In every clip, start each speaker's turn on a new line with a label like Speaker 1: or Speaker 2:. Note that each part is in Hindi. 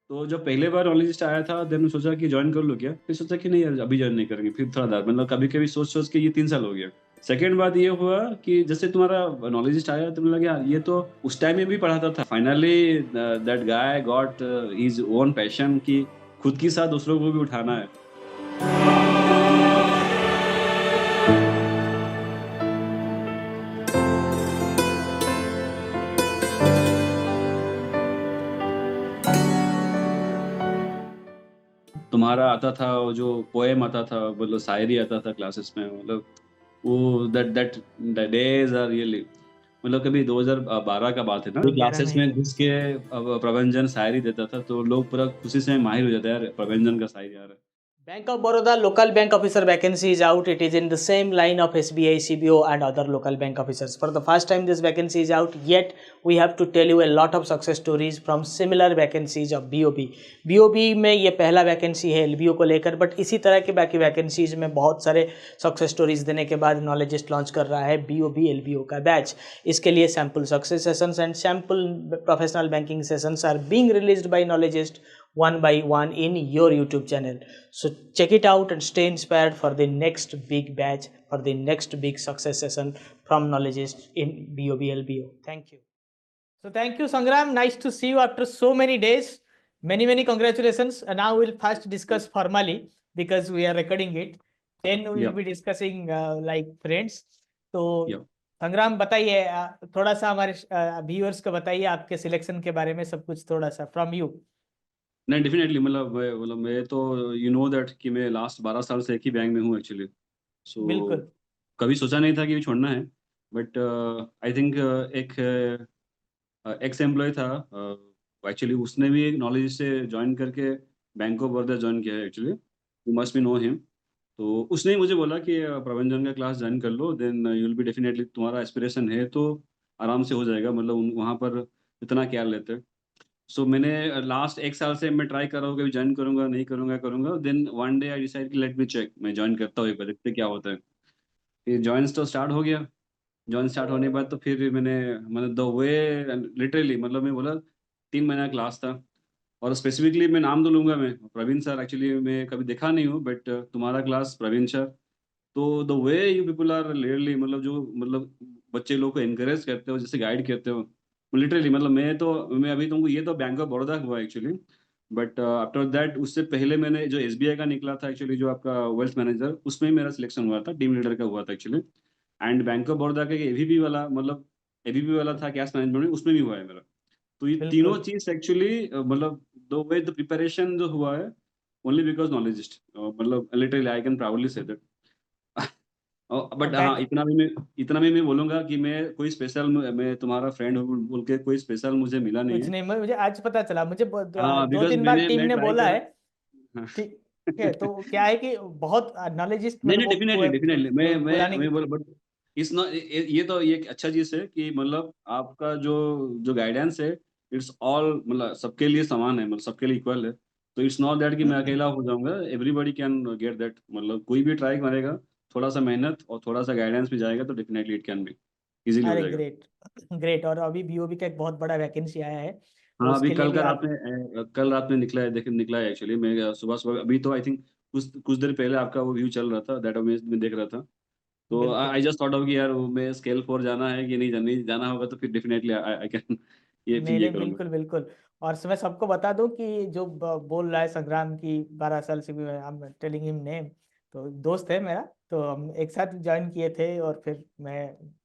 Speaker 1: तो जब पहले बार नॉलेजिस्ट आया था देन सोचा कि जॉइन कर लो क्या, फिर सोचा कि नहीं यार अभी जॉइन नहीं करेंगे, फिर थोड़ा मतलब कभी कभी सोच सोच के ये 3 साल हो गया। सेकेंड बात ये हुआ कि जैसे तुम्हारा नॉलेजिस्ट आया तो मुझे लगा यार ये तो उस टाइम में भी पढ़ाता था, finally that guy got his own passion कि खुद के साथ दूसरों को भी उठाना है। तुम्हारा आता था वो जो पोएम आता था, मतलब शायरी आता था क्लासेस में, मतलब वो that that days are really, मतलब कभी 2012 का बात है ना,
Speaker 2: मेरा
Speaker 1: क्लासेस में
Speaker 2: नहीं।
Speaker 1: घुस के प्रबंधन शायरी देता था तो लोग पूरा खुशी से माहिर हो जाते हैं, यार प्रबंधन का शायरी आ रहा है।
Speaker 2: Bank of Baroda local bank officer vacancy is out. It is in the same line of SBI, CBO and other local bank officers. For the first time this vacancy is out, yet we have to tell you a lot of success stories from similar vacancies of BOB. BOB में ये पहला वैकेंसी है LBO को लेकर, बट इसी तरह के बाकी वैकेंसीज में बहुत सारे सक्सेस स्टोरीज देने के बाद नॉलेजिस्ट लॉन्च कर रहा है BOB LBO का बैच। इसके लिए sample success sessions and sample professional banking sessions are being released by Knowledgist one by one in your YouTube channel. So check it out and stay inspired for the next big batch, for the next big success session from Knowledgeist in BOB LBO. Thank you. So thank you, Sangram. Nice to see you after so many days. Many congratulations. And now we'll first discuss formally because we are recording it. Then we will
Speaker 1: या
Speaker 2: be discussing like friends. तो
Speaker 1: या
Speaker 2: संग्राम बताइए, थोड़ा सा हमारे व्यूअर्स को बताइए आपके सिलेक्शन के बारे में सब कुछ थोड़ा सा फ्रॉम यू।
Speaker 1: नहीं डेफिनेटली, मतलब मैं तो यू नो दैट कि मैं लास्ट 12 साल से एक ही बैंक में हूँ एक्चुअली। सो
Speaker 2: बिल्कुल।
Speaker 1: कभी सोचा नहीं था कि छोड़ना है, बट आई थिंक एक एक्स एम्प्लॉय था एक्चुअली, उसने भी एक नॉलेज से ज्वाइन करके बैंक ऑफ बड़ौदा ज्वाइन किया है actually, you must be know him. तो उसने ही मुझे बोला कि प्रबंधन का क्लास ज्वाइन कर लो, then you will be definitely, तुम्हारा एस्पिरेशन है तो आराम से हो जाएगा, मतलब वहाँ पर इतना क्या लेते हैं। सो मैंने लास्ट 1 साल से मैं ट्राई कर रहा हूँ, कभी ज्वाइन करूंगा नहीं करूंगा करूंगा, then one day I decide कि लेट मी चेक, मैं ज्वाइन करता हूँ एक बार, देखते क्या होता है। फिर ज्वाइन तो स्टार्ट हो गया। ज्वाइन स्टार्ट होने के बाद तो फिर मैंने मतलब द वे लिटरली, मतलब मैं बोला 3 महीना क्लास था। और स्पेसिफिकली मैं नाम तो लूंगा, मैं प्रवीण सर, एक्चुअली मैं कभी देखा नहीं हूँ बट तुम्हारा क्लास प्रवीण सर, तो the way you people are really, मतलब जो मतलब बच्चे लोग को एनकरेज करते हो, जैसे गाइड करते हो, लिटरली मतलब मैं अभी तुमको, ये तो बैंक ऑफ बड़ौदा हुआ एक्चुअली, बट आफ्टर दैट उससे पहले मैंने जो एसबीआई का निकला था एक्चुअली, जो आपका वेल्थ मैनेजर, उसमें मेरा सिलेक्शन हुआ था, टीम लीडर का हुआ था actually. And bank of Baroda का एबीपी वाला, मतलब एबीपी वाला था कैश मैनेजमेंट में, उसमें भी हुआ है मेरा। तो ये तीनों
Speaker 2: बिल्कुल।
Speaker 1: चीज एक्चुअली मतलब द वे द प्रिपरेशन जो हुआ है, ओनली बिकॉज नॉलेजिस्ट, मतलब literally I can proudly say that.
Speaker 2: और
Speaker 1: बट हाँ,
Speaker 2: बैंक
Speaker 1: इतना भी मैं बोलूंगा कि मैं कोई स्पेशल, मैं तुम्हारा फ्रेंड हूँ बोल के कोई स्पेशल मुझे मिला नहीं
Speaker 2: कुछ
Speaker 1: है।
Speaker 2: नहीं, मुझे आज पता चला, मुझे
Speaker 1: हाँ
Speaker 2: दो
Speaker 1: बिकॉज
Speaker 2: तीन बार
Speaker 1: मैंने
Speaker 2: टीम
Speaker 1: मैं
Speaker 2: ने
Speaker 1: ट्राई
Speaker 2: बोला
Speaker 1: करा।
Speaker 2: है।
Speaker 1: हाँ।
Speaker 2: ठीक है, तो क्या है कि बहुत नॉलेजिस्ट
Speaker 1: नहीं
Speaker 2: मतलब
Speaker 1: नहीं,
Speaker 2: वो
Speaker 1: डेफिनेटली डेफिनेटली, मैं मैं
Speaker 2: पुरानी।
Speaker 1: मैं बोल, बट इस नॉट, ये तो ये एक अच्छा चीज है कि मतलब आपका जो जो गाइडेंस है, इट्स ऑल, मतलब सबके लिए समान है, मतलब सबके लिए इक्वल है। तो इट्स नॉट दैट कि मैं अकेला हो जाऊंगा, एवरीबॉडी कैन गेट दैट, मतलब कोई भी ट्राई करेगा, थोड़ा सा मेहनत और थोड़ा सा गाइडेंस भी जाएगा तो definitely it can be, easily हो
Speaker 2: अरे
Speaker 1: जाएगा।
Speaker 2: ग्रेट। ग्रेट। और अभी बीओबी का एक बहुत बड़ा वैकेंसी आया है, तो
Speaker 1: हाँ अभी
Speaker 2: उसके लिए भी आप।
Speaker 1: कल रात में निकला है, देख निकला है एक्चुअली, मैं सुबह सुबह अभी तो आई थिंक कुछ कुछ देर पहले आपका वो व्यू चल रहा था, दैट मैं देख रहा था। तो
Speaker 2: बिल्कुल।
Speaker 1: आई जस्ट थॉट ऑफ कि यार वो मैं स्केल 4 जाना है कि नहीं, नहीं जाना होगा तो फिर डेफिनेटली आई कैन ये फिर
Speaker 2: नहीं
Speaker 1: ये
Speaker 2: नहीं,
Speaker 1: करूंगा।
Speaker 2: बिल्कुल बिल्कुल। और मैं सबको बता दूं कि जो बोल रहा है संग्राम की 12 साल से भी हम टेलिंग हिम नेम, तो दोस्त है मेरा। तो हम एक साथ ज्वाइन किए थे और फिर मैं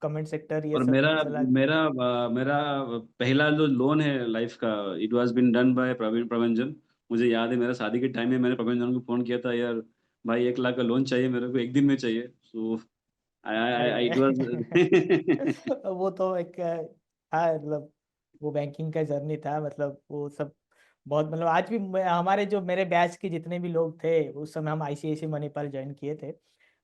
Speaker 2: कमेंट सेक्टर ये
Speaker 1: और
Speaker 2: सब
Speaker 1: मेरा
Speaker 2: चला।
Speaker 1: मेरा मेरा पहला जो लोन है लाइफ का, it was been done by Prabanjan. मुझे याद है मेरा शादी के टाइम में मैंने प्रबंजन को फोन किया था, यार भाई 1 लाख का लोन चाहिए मेरे को, एक दिन में चाहिए। सो आई
Speaker 2: अरे
Speaker 1: इट वाज
Speaker 2: वो तो एक था, मतलब वो बैंकिंग का जर्नी था, मतलब वो सब बहुत, मतलब आज भी हमारे जो मेरे बैच के जितने भी लोग थे उस समय हम आईसीआईसी मणिपाल ज्वाइन किए थे,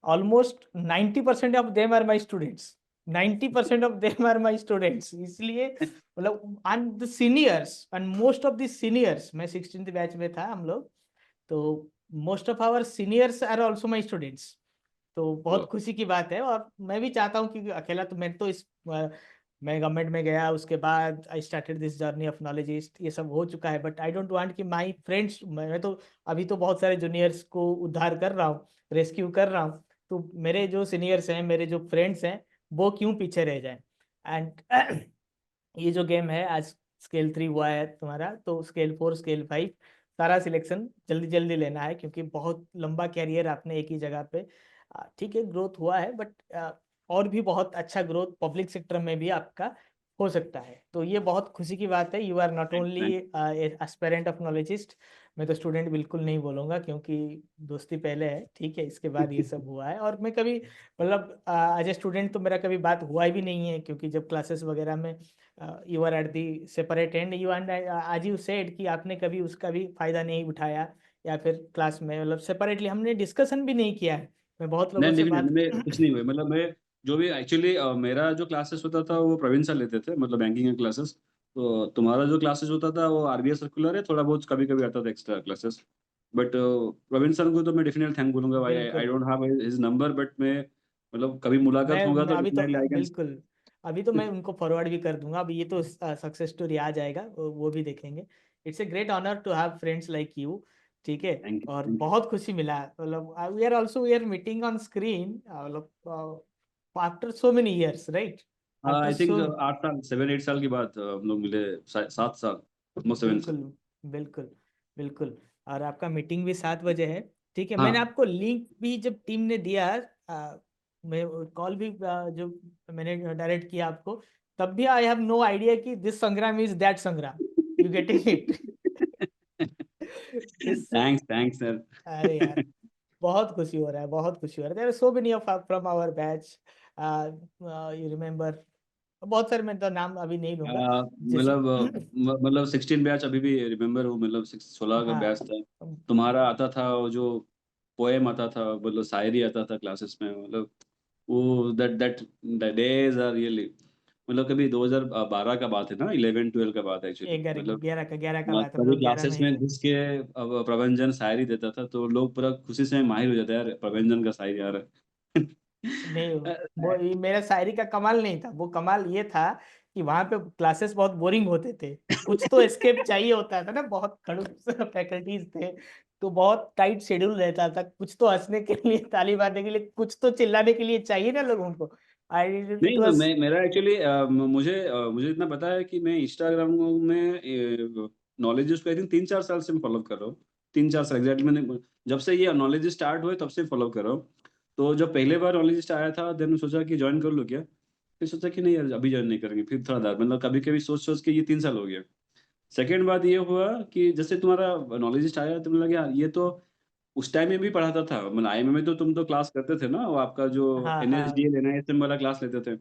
Speaker 2: almost 90% of them are my students. 90% of them are my students, इसलिए मतलब and the seniors and most of the seniors, मैं 16th बैच में था हम लोग, तो most of our seniors are also my students. तो बहुत खुशी की बात है। और मैं भी चाहता हूँ कि अकेला तो मैं तो इस मैं गवर्नमेंट में गया, उसके बाद I started this journey of Knowledgist, ये सब हो चुका है, बट आई डोंट वांट कि माय फ्रेंड्स, मैं तो अभी तो बहुत सारे जूनियर्स को उद्धार कर रहा हूँ, रेस्क्यू कर रहा हूँ, तो मेरे जो सीनियर्स हैं, मेरे जो फ्रेंड्स हैं, वो क्यों पीछे रह जाएं। एंड ये जो गेम है, आज स्केल 3 हुआ है तुम्हारा, तो स्केल 4 स्केल 5 सारा सिलेक्शन जल्दी जल्दी लेना है, क्योंकि बहुत लंबा कैरियर आपने एक ही जगह पे, ठीक है ग्रोथ हुआ है, बट और भी बहुत अच्छा ग्रोथ पब्लिक सेक्टर में भी आपका हो सकता है। तो ये बहुत खुशी की बात है, you are not
Speaker 1: thank
Speaker 2: only
Speaker 1: thank
Speaker 2: aspirant of Knowledgist, मैं तो स्टूडेंट बिल्कुल नहीं बोलूंगा, क्योंकि दोस्ती पहले है, ठीक है, इसके बाद ये सब हुआ है। और मैं कभी मतलब एज ए स्टूडेंट तो मेरा कभी बात हुआ भी नहीं है, क्योंकि जब क्लासेस वगैरह में you are at the separate end, you and आज यू सेड कि आपने कभी उसका भी फायदा नहीं उठाया, या फिर क्लास में मतलब सेपरेटली हमने डिस्कशन भी नहीं किया है। मैं बहुत लोगों
Speaker 1: नहीं,
Speaker 2: से
Speaker 1: नहीं,
Speaker 2: बात
Speaker 1: मैं कुछ नहीं हुए, मतलब मैं जो भी एक्चुअली मेरा जो क्लासेस होता था वो प्रवीण सर लेते थे, मतलब बैंकिंग के क्लासेस। तो तुम्हारा जो क्लासेस होता था वो आरबीआई सर्कुलर है, थोड़ा बहुत कभी कभी आता था extra classes. But Praveen sir को तो मैं डेफिनेटली थैंक बोलूंगा भाई, आई
Speaker 2: बिल्कुल।
Speaker 1: Don't have his number, but मैं मतलब कभी मुलाकात होगा
Speaker 2: मैं
Speaker 1: तो
Speaker 2: अभी तो
Speaker 1: डेफिनेटली आई कैन।
Speaker 2: बिल्कुल, अभी तो मैं उनको फॉरवर्ड भी कर दूंगा, अभी ये तो सक्सेस स्टोरी आ जाएगा, वो भी देखेंगे। It's a great honour to have friends like you, ठीक है।
Speaker 1: थैंक यू,
Speaker 2: और
Speaker 1: थैंक यू।
Speaker 2: बहुत खुशी मिला, मतलब we are also we are meeting on screen, मतलब after so many years, right, after
Speaker 1: I think
Speaker 2: so.
Speaker 1: 8 साल, 7 8 साल के बाद हम लोग मिले, 7 साल, ऑलमोस्ट 7 साल।
Speaker 2: बिल्कुल, बिल्कुल, बिल्कुल। और आपका मीटिंग भी 7 बजे है, ठीक है। मैंने
Speaker 1: हाँ।
Speaker 2: आपको लिंक भी जब टीम ने दिया, मैं कॉल भी जो मैंने डायरेक्ट किया आपको, तब भी आई हैव नो आइडिया कि दिस संग्राम इज दैट संग्राम, यू गेटिंग इट। इससे,
Speaker 1: थैंक्स, थैंक्स सर।
Speaker 2: अरे यार, बहुत खुशी हो रहा है, बहुत खुशी हो रहा है। There are so many of from our batch, you remember, बहुत सारे, मैं तो नाम अभी नहीं लूंगा, जैसे
Speaker 1: मतलब 16 बैच अभी भी रिमेम्बर हूँ, मतलब 16 का बैच
Speaker 2: हाँ,
Speaker 1: था। तुम्हारा आता था वो जो पोएम आता था, मतलब शायरी आता था क्लासेस में, मतलब वो that that days are really, मतलब कभी 2012 का बात है ना, 11 12 का बात है एक्चुअली,
Speaker 2: ग्यारह
Speaker 1: मतलब
Speaker 2: ग्यारह का बात है, हम
Speaker 1: कभी
Speaker 2: लोग 11 में
Speaker 1: क्लासेस
Speaker 2: ही
Speaker 1: में
Speaker 2: थे।
Speaker 1: घुस के अब प्रबंधन शायरी देता था तो लोग पूरा खुशी से माहिर हो जाते हैं, यार प्रबंधन का शायरी आ रहा
Speaker 2: नहीं, वो
Speaker 1: है।
Speaker 2: ये मेरा शायरी का कमाल नहीं था, वो कमाल ये था कि वहां पे क्लासेस बहुत बोरिंग होते थे, तो कुछ तो एस्केप चाहिए होता था ना, बहुत खड़ूस फैकल्टीज थे, तो बहुत टाइट शेड्यूल रहता था, कुछ तो हंसने के लिए, ताली मारने के लिए, कुछ तो चिल्लाने के लिए चाहिए ना लोगों को। आई इट
Speaker 1: नहीं,
Speaker 2: वाज,
Speaker 1: मैं मेरा एक्चुअली मुझे इतना पता है कि मैं इंस्टाग्राम में नॉलेज को आई थिंक 3 4 साल से मैं फॉलो कर रहा हूँ। 3 4 साल एग्जैक्टली, मैंने जब से ये नॉलेज स्टार्ट हुए तब से फॉलो कर रहा हूँ। तो जब पहले बार नॉलेज आया था देन सोचा कि ज्वाइन कर लो क्या, फिर सोचा कि नहीं यार अभी ज्वाइन नहीं करेंगे, फिर थोड़ा देर मतलब कभी कभी सोच सोच के ये 3 साल हो गया। सेकेंड बात ये हुआ कि जैसे तुम्हारा नॉलेज आया तो मुझे लगा यार ये तो उस टाइम में भी पढ़ाता था, मतलब आईएमए में तो तुम तो क्लास करते थे ना, वो आपका जो
Speaker 2: हाँ हाँ,
Speaker 1: एनएसडीएल एनआईएसएम वाला क्लास लेते थे।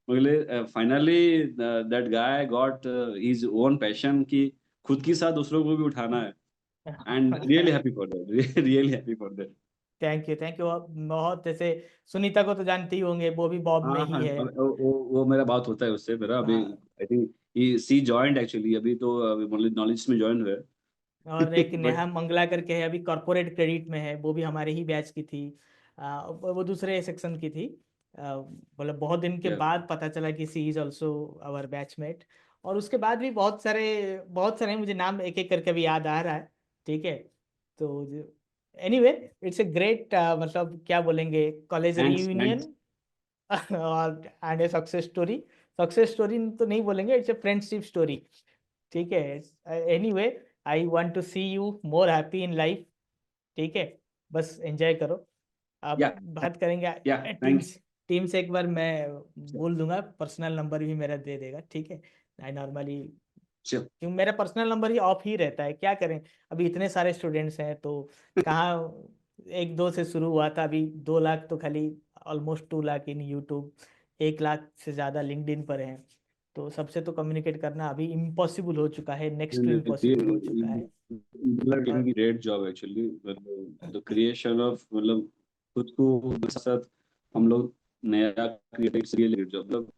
Speaker 1: मुझे finally that guy got his own passion कि खुद के साथ दूसरों को भी उठाना है, and really happy for that, really happy for that.
Speaker 2: Thank you, thank you. बहुत, जैसे सुनीता को तो जानते ही होंगे, वो भी बॉब में
Speaker 1: हाँ,
Speaker 2: ही
Speaker 1: हाँ,
Speaker 2: है।
Speaker 1: वो मेरा बात होता है उससे मेरा अभी,
Speaker 2: हाँ,
Speaker 1: I think he see joined actually, अभी तो नॉलेज में जॉइन हुए।
Speaker 2: और एक नेहा
Speaker 1: बट
Speaker 2: मंगला करके है, अभी कॉर्पोरेट क्रेडिट में है, वो भी हमारे ही बैच की थी, वो दूसरे सेक्शन की थी। मतलब बहुत दिन के बाद पता चला कि सी इज ऑल्सो आवर बैचमेट। और उसके बाद भी बहुत सारे मुझे नाम एक एक करके भी याद आ रहा है, ठीक है। तो एनीवे, इट्स ए ग्रेट, मतलब क्या बोलेंगे, कॉलेज
Speaker 1: थैंक्स, थैंक्स।
Speaker 2: रियूनियन और and a success story. Success story तो नहीं बोलेंगे, इट्स ए फ्रेंडशिप स्टोरी, ठीक है। Anyway, I want to see you more happy in life, ठीक है। बस एंजॉय करो। अब
Speaker 1: या,
Speaker 2: बात करेंगे
Speaker 1: या,
Speaker 2: टीम
Speaker 1: थैंक्स।
Speaker 2: से, टीम से एक बार मैं बोल दूंगा, पर्सनल नंबर भी मेरा दे देगा, ठीक है। आई नॉर्मली, क्योंकि मेरा पर्सनल नंबर ही ऑफ ही रहता है, क्या करें, अभी इतने सारे स्टूडेंट्स हैं, तो कहाँ, 1 2 से शुरू हुआ था, अभी 2 लाख तो खाली, ऑलमोस्ट 2 लाख इन यूट्यूब, 1 लाख से ज़्यादा लिंक्डइन पर हैं, तो सबसे तो कम्युनिकेट करना अभी इम्पॉसिबल हो चुका है, नेक्स्ट टू इम्पॉसिबल हो चुका है।
Speaker 1: मतलब
Speaker 2: और
Speaker 1: डूइंग ग्रेट जॉब एक्चुअली, मतलब द क्रिएशन ऑफ, मतलब खुद को साथ हम लोग नया क्रिएट, रियली ग्रेट जॉब, मतलब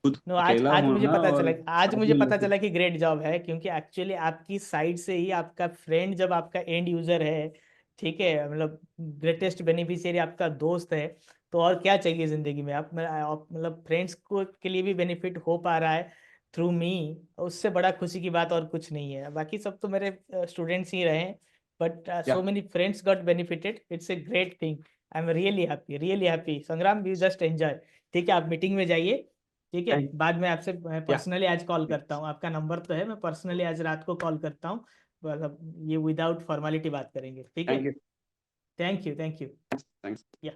Speaker 1: खुद
Speaker 2: नो, आज
Speaker 1: अकेला
Speaker 2: आज मुझे
Speaker 1: होना
Speaker 2: पता चला,
Speaker 1: और
Speaker 2: आज
Speaker 1: साथ
Speaker 2: मुझे
Speaker 1: में
Speaker 2: पता
Speaker 1: लोग।
Speaker 2: चला कि ग्रेट जॉब है, क्योंकि एक्चुअली आपकी साइड से ही आपका फ्रेंड जब आपका एंड यूजर है, ठीक है, मतलब ग्रेटेस्ट बेनिफिशियरी आपका दोस्त है, तो और क्या चाहिए जिंदगी में। आप मतलब फ्रेंड्स को के लिए भी बेनिफिट हो पा रहा है थ्रू मी, उससे बड़ा खुशी की बात और कुछ नहीं है। बाकी सब तो मेरे स्टूडेंट्स ही रहे, but so
Speaker 1: Yeah.
Speaker 2: Many friends got benefited, it's a great thing. I am really happy, really happy. संग्राम, यू जस्ट एंजॉय। ठीक है, आप मीटिंग में जाइए। ठीक है,
Speaker 1: Thank
Speaker 2: बाद में आपसे
Speaker 1: Yeah.
Speaker 2: पर्सनली आज कॉल करता हूँ, आपका नंबर तो है, मैं पर्सनली आज रात को कॉल करता हूँ। मतलब ये विदाउट फॉर्मेलिटी बात करेंगे, ठीक है।
Speaker 1: Thank you.
Speaker 2: Thank you, thank you.
Speaker 1: Thanks.
Speaker 2: या,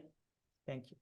Speaker 2: थैंक यू।